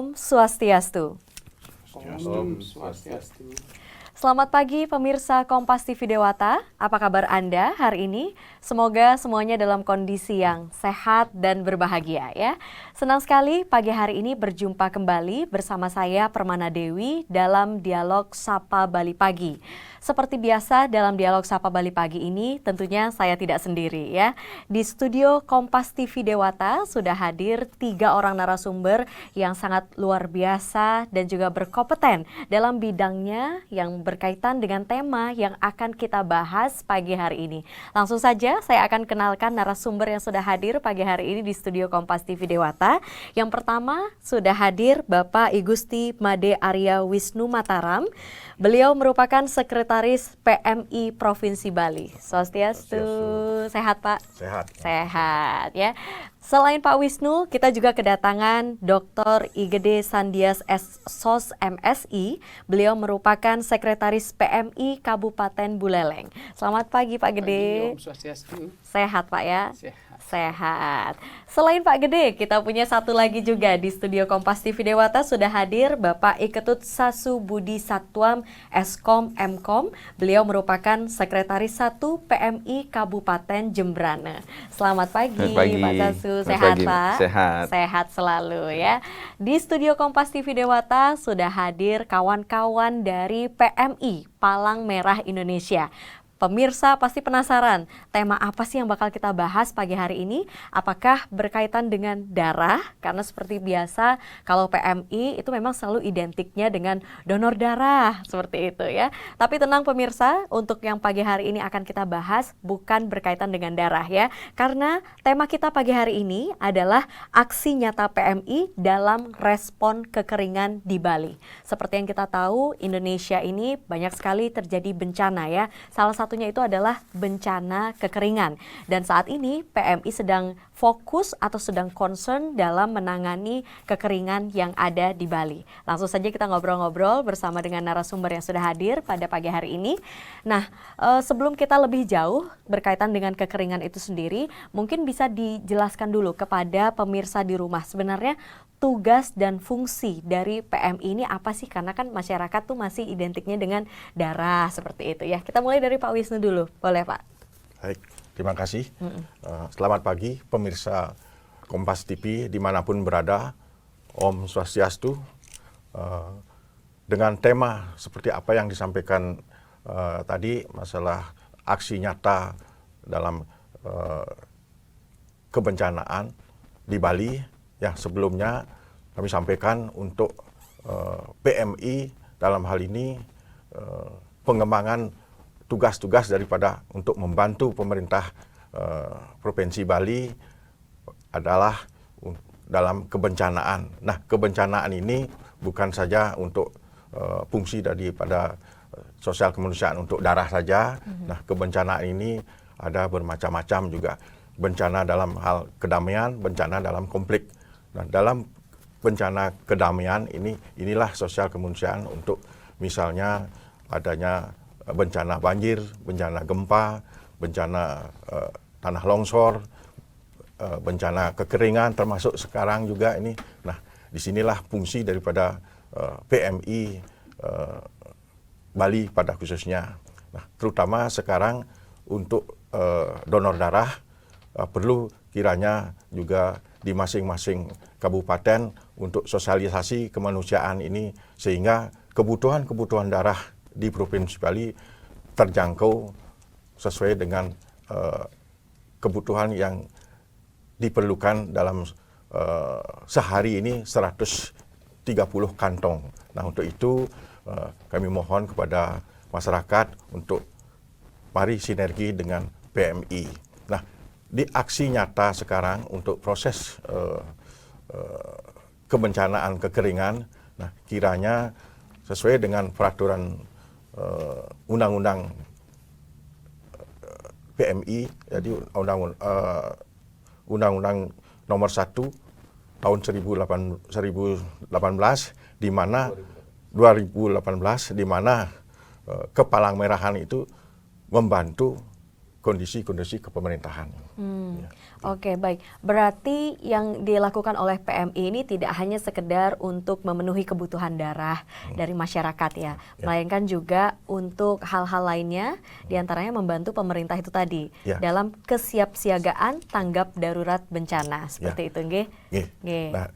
Om Swastiastu. Om Swastiastu. Selamat pagi pemirsa Kompas TV Dewata, apa kabar Anda hari ini? Semoga semuanya dalam kondisi yang sehat dan berbahagia ya. Senang sekali pagi hari ini berjumpa kembali bersama saya Permana Dewi dalam Dialog Sapa Bali Pagi. Seperti biasa dalam Dialog Sapa Bali Pagi ini tentunya saya tidak sendiri ya. Di studio Kompas TV Dewata sudah hadir 3 orang narasumber yang sangat luar biasa dan juga berkompeten dalam bidangnya yang berkaitan dengan tema yang akan kita bahas pagi hari ini. Langsung saja saya akan kenalkan narasumber yang sudah hadir pagi hari ini di studio Kompas TV Dewata. Yang pertama sudah hadir Bapak I Gusti Made Arya Wisnu Mataram. Beliau merupakan Sekretaris PMI Provinsi Bali. Swastiastu. Sehat Pak? Sehat. Sehat ya. Selain Pak Wisnu, kita juga kedatangan Dr. Igede Sandias SOS MSI. Beliau merupakan Sekretaris PMI Kabupaten Buleleng. Selamat pagi Pak Gede. Om Swastiastu. Sehat Pak ya? Sehat. Sehat. Selain Pak Gede, kita punya satu lagi juga di studio Kompas TV Dewata sudah hadir Bapak Iketut Sasu Budi Satwam Eskom Mkom. Beliau merupakan Sekretaris 1 PMI Kabupaten Jembrana. Selamat pagi, Pak Sasu. Sehat Pak? Sehat. Sehat selalu ya. Di studio Kompas TV Dewata sudah hadir kawan-kawan dari PMI Palang Merah Indonesia. Pemirsa pasti penasaran, tema apa sih yang bakal kita bahas pagi hari ini? Apakah berkaitan dengan darah? Karena seperti biasa, kalau PMI itu memang selalu identiknya dengan donor darah, seperti itu ya. Tapi tenang pemirsa, untuk yang pagi hari ini akan kita bahas bukan berkaitan dengan darah ya. Karena tema kita pagi hari ini adalah aksi nyata PMI dalam respon kekeringan di Bali. Seperti yang kita tahu, Indonesia ini banyak sekali terjadi bencana ya. Salah satunya itu adalah bencana kekeringan. Dan saat ini PMI sedang fokus atau sedang concern dalam menangani kekeringan yang ada di Bali. Langsung saja kita ngobrol-ngobrol bersama dengan narasumber yang sudah hadir pada pagi hari ini. Nah, sebelum kita lebih jauh berkaitan dengan kekeringan itu sendiri, mungkin bisa dijelaskan dulu kepada pemirsa di rumah sebenarnya tugas dan fungsi dari PMI ini apa sih? Karena kan masyarakat tuh masih identiknya dengan darah seperti itu ya. Kita mulai dari Pak Wisnu dulu, boleh Pak? Baik, terima kasih. Selamat pagi pemirsa Kompas TV dimanapun berada. Om Swastiastu. Dengan tema seperti apa yang disampaikan tadi, masalah aksi nyata dalam kebencanaan di Bali. Yang sebelumnya kami sampaikan untuk PMI dalam hal ini pengembangan tugas-tugas daripada untuk membantu pemerintah Provinsi Bali adalah dalam kebencanaan. Nah, kebencanaan ini bukan saja untuk fungsi daripada sosial kemanusiaan untuk darah saja. Nah, kebencanaan ini ada bermacam-macam juga. Bencana dalam hal kedamaian, bencana dalam konflik. Nah, dalam bencana kedamaian inilah sosial kemanusiaan untuk misalnya adanya bencana banjir, bencana gempa, bencana tanah longsor, bencana kekeringan termasuk sekarang juga ini. Nah, disinilah fungsi daripada PMI Bali pada khususnya. Nah, terutama sekarang untuk donor darah perlu kiranya juga di masing-masing kabupaten untuk sosialisasi kemanusiaan ini sehingga kebutuhan darah di Provinsi Bali terjangkau sesuai dengan kebutuhan yang diperlukan dalam sehari ini 130 kantong. Nah, untuk itu kami mohon kepada masyarakat untuk mari sinergi dengan PMI. Nah, di aksi nyata sekarang untuk proses kebencanaan kekeringan, nah kiranya sesuai dengan peraturan undang-undang PMI, jadi undang-undang nomor 1 tahun 2018 di mana 2018 di mana Kepalang Merahan itu membantu kondisi-kondisi kepemerintahan. Ya. Oke, baik. Berarti yang dilakukan oleh PMI ini tidak hanya sekedar untuk memenuhi kebutuhan darah dari masyarakat ya, melainkan juga untuk hal-hal lainnya, diantaranya membantu pemerintah itu tadi dalam kesiapsiagaan tanggap darurat bencana, seperti itu, nggih? Nggih. Nah,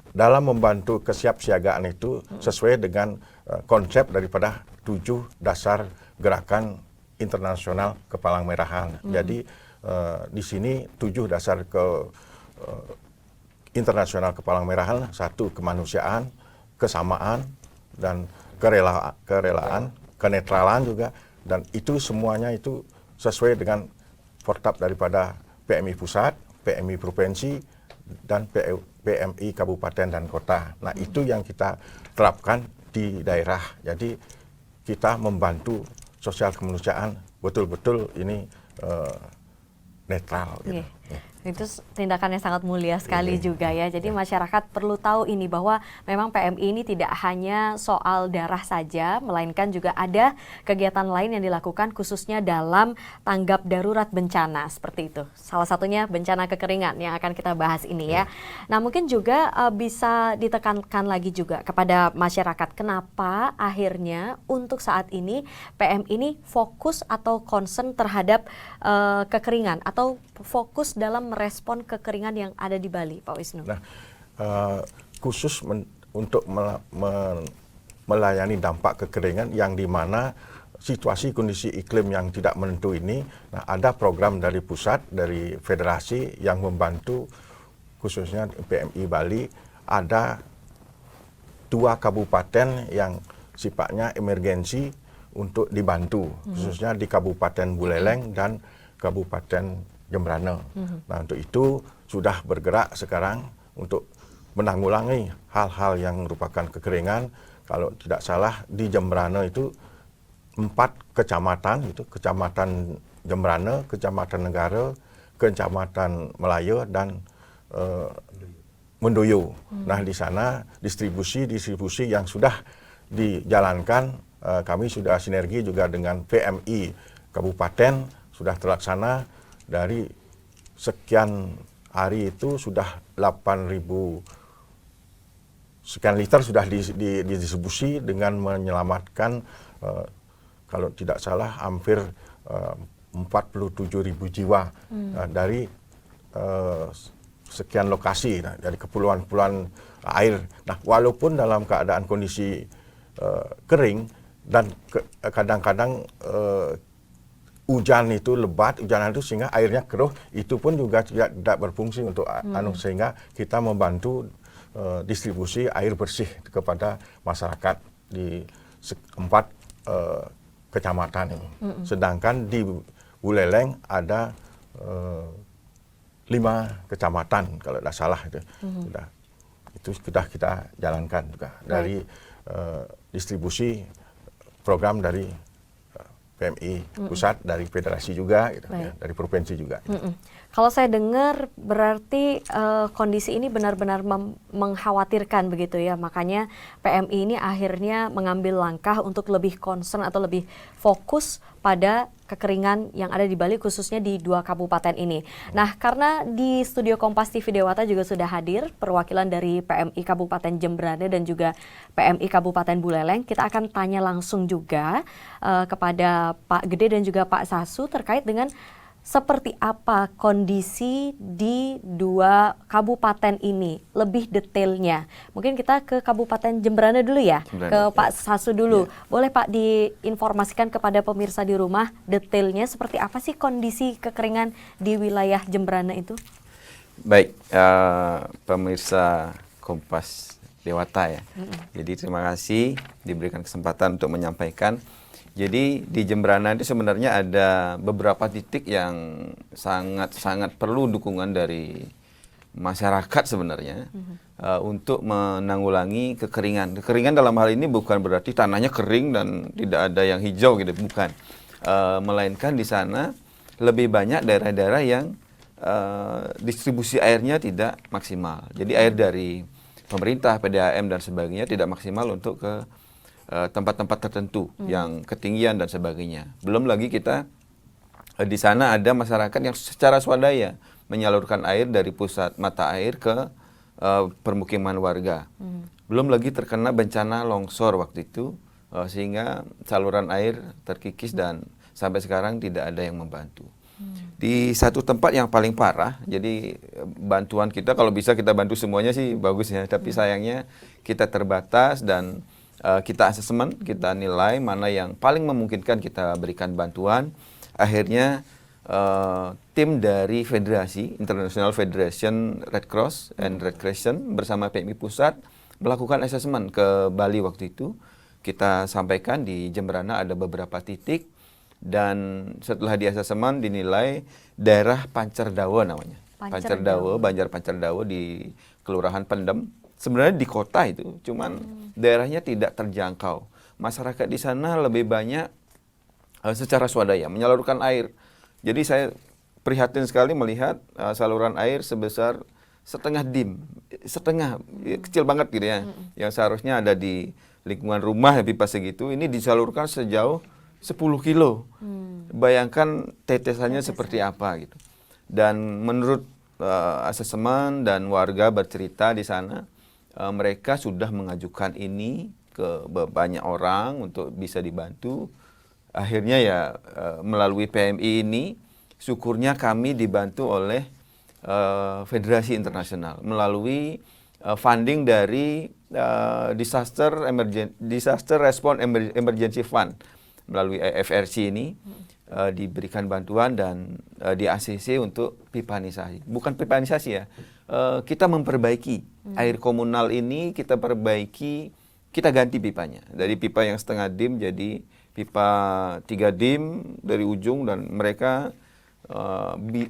dalam membantu kesiapsiagaan itu sesuai dengan konsep daripada 7 dasar gerakan internasional kepalang merahan. Jadi di sini 7 dasar internasional kepalang merahan, 1 kemanusiaan, kesamaan, dan kerelaan, kenetralan juga, dan itu semuanya itu sesuai dengan protap daripada PMI pusat, PMI provinsi, dan PMI kabupaten dan kota. Nah, itu yang kita terapkan di daerah. Jadi kita membantu sosial kemanusiaan betul-betul ini netral. Gitu. Itu tindakan yang sangat mulia sekali juga ya. Jadi masyarakat perlu tahu ini bahwa memang PMI ini tidak hanya soal darah saja, melainkan juga ada kegiatan lain yang dilakukan khususnya dalam tanggap darurat bencana seperti itu. Salah satunya bencana kekeringan yang akan kita bahas ini ya. Nah, mungkin juga bisa ditekankan lagi juga kepada masyarakat kenapa akhirnya untuk saat ini PMI ini fokus atau concern terhadap kekeringan atau fokus dalam merespon kekeringan yang ada di Bali, Pak Wisnu. Nah, khusus untuk melayani dampak kekeringan yang di mana situasi kondisi iklim yang tidak menentu ini, nah ada program dari pusat, dari federasi yang membantu khususnya PMI Bali, ada 2 kabupaten yang sifatnya emergensi untuk dibantu, khususnya di Kabupaten Buleleng dan Kabupaten Jembrana. Nah, untuk itu sudah bergerak sekarang untuk menanggulangi hal-hal yang merupakan kekeringan. Kalau tidak salah di Jembrana itu 4 kecamatan, itu Kecamatan Jembrana, Kecamatan Negara, Kecamatan Melayu, dan Mendoyo. Nah, di sana distribusi yang sudah dijalankan, kami sudah sinergi juga dengan PMI Kabupaten, sudah terlaksana. Dari sekian hari itu sudah 8.000 sekian liter sudah didistribusi dengan menyelamatkan kalau tidak salah hampir 47.000 jiwa dari sekian lokasi, dari kepulauan-kepulauan air. Nah, walaupun dalam keadaan kondisi kering dan kadang-kadang hujan itu lebat, hujan itu sehingga airnya keruh, itu pun juga tidak berfungsi untuk sehingga kita membantu distribusi air bersih kepada masyarakat di 4 kecamatan ini. Sedangkan di Buleleng ada 5 kecamatan kalau tidak salah itu. Itu sudah kita jalankan juga dari distribusi program dari PMI pusat, dari federasi juga, gitu, ya, dari provinsi juga. Gitu. Kalau saya dengar berarti kondisi ini benar-benar mengkhawatirkan begitu ya, makanya PMI ini akhirnya mengambil langkah untuk lebih concern atau lebih fokus pada kekeringan yang ada di Bali, khususnya di 2 kabupaten ini. Nah, karena di studio Kompas TV Dewata juga sudah hadir perwakilan dari PMI Kabupaten Jembrana dan juga PMI Kabupaten Buleleng, kita akan tanya langsung juga kepada Pak Gede dan juga Pak Sasu terkait dengan seperti apa kondisi di 2 kabupaten ini, lebih detailnya. Mungkin kita ke Kabupaten Jembrana dulu ya, ke Pak Sasu dulu. Boleh Pak diinformasikan kepada pemirsa di rumah detailnya seperti apa sih kondisi kekeringan di wilayah Jembrana itu? Baik, pemirsa Kompas Dewata ya. Jadi terima kasih diberikan kesempatan untuk menyampaikan. Jadi di Jembrana itu sebenarnya ada beberapa titik yang sangat perlu dukungan dari masyarakat sebenarnya untuk menanggulangi kekeringan. Kekeringan dalam hal ini bukan berarti tanahnya kering dan tidak ada yang hijau gitu, bukan. Melainkan di sana lebih banyak daerah-daerah yang distribusi airnya tidak maksimal. Jadi air dari pemerintah, PDAM dan sebagainya tidak maksimal untuk ke tempat-tempat tertentu yang ketinggian dan sebagainya. Belum lagi kita di sana ada masyarakat yang secara swadaya menyalurkan air dari pusat mata air ke permukiman warga. Belum lagi terkena bencana longsor waktu itu, sehingga saluran air terkikis dan sampai sekarang tidak ada yang membantu. Di satu tempat yang paling parah, jadi bantuan kita kalau bisa kita bantu semuanya sih bagus ya, tapi sayangnya kita terbatas dan kita asesmen, kita nilai mana yang paling memungkinkan kita berikan bantuan. Akhirnya tim dari Federasi International Federation Red Cross and Red Crescent bersama PMI Pusat melakukan asesmen ke Bali waktu itu. Kita sampaikan di Jemberana ada beberapa titik dan setelah di asesmen dinilai daerah Pancerdawa namanya. Pancerdawa, Banjar Pancerdawa di Kelurahan Pendem. Sebenarnya di kota itu, cuman daerahnya tidak terjangkau. Masyarakat di sana lebih banyak secara swadaya menyalurkan air. Jadi saya prihatin sekali melihat saluran air sebesar setengah setengah kecil banget gitu ya. Yang seharusnya ada di lingkungan rumah pipa segitu, ini disalurkan sejauh 10 kilo. Bayangkan tetesannya seperti apa gitu. Dan menurut asesmen dan warga bercerita di sana, mereka sudah mengajukan ini ke banyak orang untuk bisa dibantu. Akhirnya ya melalui PMI ini, syukurnya kami dibantu oleh Federasi Internasional melalui funding dari Disaster Response Emergency Fund melalui FRC ini diberikan bantuan dan di ACC untuk pipanisasi. Bukan pipanisasi ya, kita memperbaiki air komunal ini, kita perbaiki, kita ganti pipanya dari pipa yang setengah dim jadi pipa 3 dim dari ujung dan mereka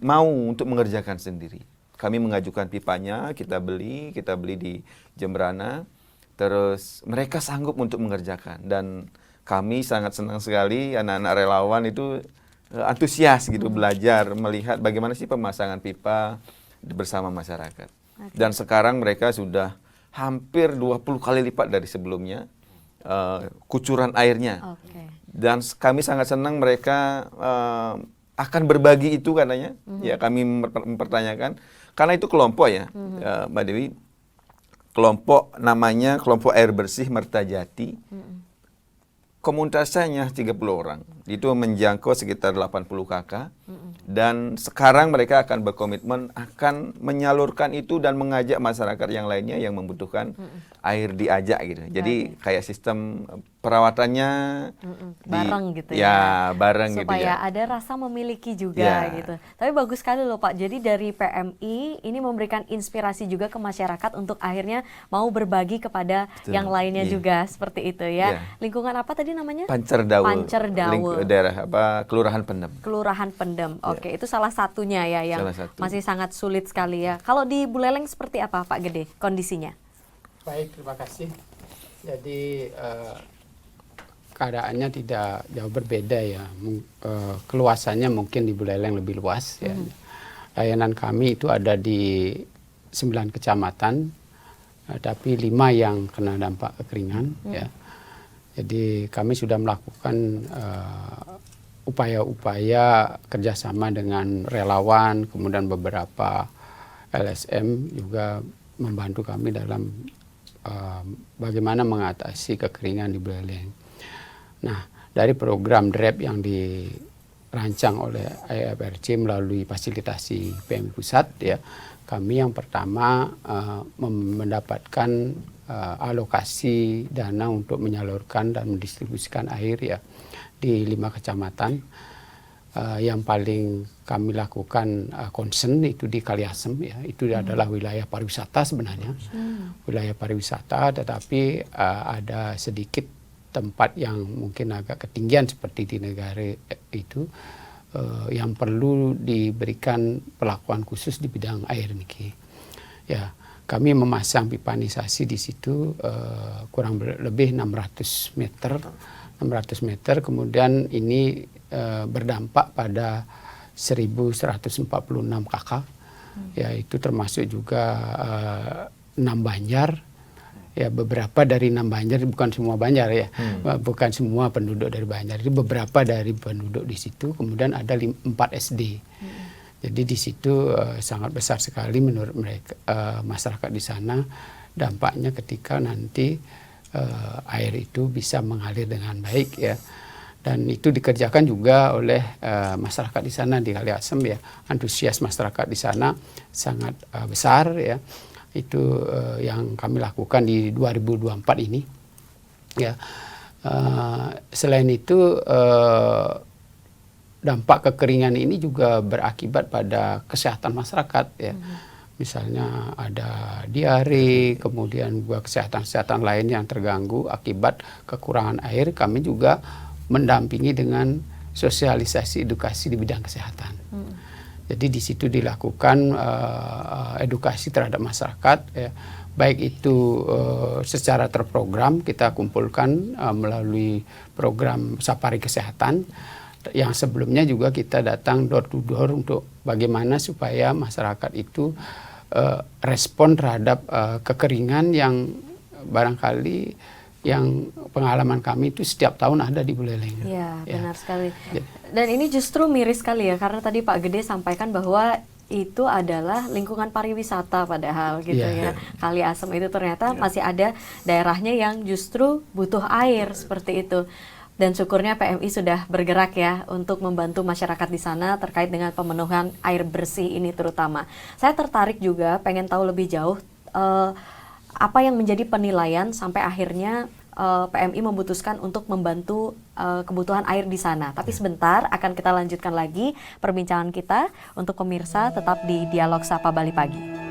mau untuk mengerjakan sendiri. Kami mengajukan pipanya, kita beli di Jemberana, terus mereka sanggup untuk mengerjakan dan kami sangat senang sekali anak-anak relawan itu antusias gitu belajar melihat bagaimana sih pemasangan pipa bersama masyarakat. Dan sekarang mereka sudah hampir 20 kali lipat dari sebelumnya kucuran airnya. Dan kami sangat senang mereka akan berbagi itu katanya. Ya kami mempertanyakan karena itu kelompok ya, Mbak Dewi. Kelompok namanya kelompok air bersih Mertajati. Komunitasnya 30 orang. Itu menjangkau sekitar 80 KK. Dan sekarang mereka akan berkomitmen akan menyalurkan itu dan mengajak masyarakat yang lainnya yang membutuhkan air diajak gitu. Jadi kayak sistem perawatannya bareng gitu ya. Ya, bareng supaya gitu ya. Supaya ada rasa memiliki juga gitu. Tapi bagus sekali loh Pak. Jadi dari PMI ini memberikan inspirasi juga ke masyarakat untuk akhirnya mau berbagi kepada yang lainnya juga seperti itu ya. Lingkungan apa tadi namanya? Pancerdawa. Pancerdawa. Daerah Kelurahan Pendem. Kelurahan Pendem. Oke, itu salah satunya ya yang masih sangat sulit sekali ya. Kalau di Buleleng seperti apa Pak Gede kondisinya? Baik, terima kasih. Jadi keadaannya tidak jauh berbeda ya. Keluasannya mungkin di Buleleng lebih luas ya. Layanan kami itu ada di 9 kecamatan, tapi 5 yang kena dampak kekeringan ya. Jadi kami sudah melakukan upaya-upaya kerjasama dengan relawan, kemudian beberapa LSM juga membantu kami dalam bagaimana mengatasi kekeringan di Buleleng. Nah, dari program DREP yang dirancang oleh IFRC melalui fasilitasi PMI Pusat ya, kami yang pertama mendapatkan alokasi dana untuk menyalurkan dan mendistribusikan air ya di 5 kecamatan. Yang paling kami lakukan concern itu di Kaliasem ya, itu adalah wilayah pariwisata sebenarnya, wilayah pariwisata, tetapi ada sedikit tempat yang mungkin agak ketinggian seperti di negara itu yang perlu diberikan perlakuan khusus di bidang air niki. Ya, kami memasang pipanisasi di situ kurang lebih 600 meter, kemudian ini berdampak pada 1146 KK, ya itu termasuk juga 6 banjar ya beberapa dari 6 Banjar, bukan semua Banjar ya, bukan semua penduduk dari Banjar, itu beberapa dari penduduk di situ, kemudian ada 4 SD. Jadi di situ sangat besar sekali menurut mereka masyarakat di sana dampaknya ketika nanti air itu bisa mengalir dengan baik ya. Dan itu dikerjakan juga oleh masyarakat di sana di Kali Asem ya. Antusias masyarakat di sana sangat besar ya. Itu yang kami lakukan di 2024 ini. Ya. Selain itu dampak kekeringan ini juga berakibat pada kesehatan masyarakat ya. Misalnya ada diare, kemudian juga kesehatan-kesehatan lain yang terganggu akibat kekurangan air. Kami juga mendampingi dengan sosialisasi edukasi di bidang kesehatan. Jadi di situ dilakukan edukasi terhadap masyarakat, ya. Baik itu secara terprogram kita kumpulkan melalui program Safari Kesehatan. Yang sebelumnya juga kita datang door to door untuk bagaimana supaya masyarakat itu respon terhadap kekeringan yang barangkali yang pengalaman kami itu setiap tahun ada di Buleleng. Ya, benar sekali. Ya. Dan ini justru miris sekali ya, karena tadi Pak Gede sampaikan bahwa itu adalah lingkungan pariwisata padahal gitu ya. Kali Asem itu ternyata masih ada daerahnya yang justru butuh air seperti itu. Dan syukurnya PMI sudah bergerak ya untuk membantu masyarakat di sana terkait dengan pemenuhan air bersih ini terutama. Saya tertarik juga pengen tahu lebih jauh apa yang menjadi penilaian sampai akhirnya PMI memutuskan untuk membantu kebutuhan air di sana. Tapi sebentar akan kita lanjutkan lagi perbincangan kita untuk pemirsa tetap di Dialog Sapa Bali Pagi.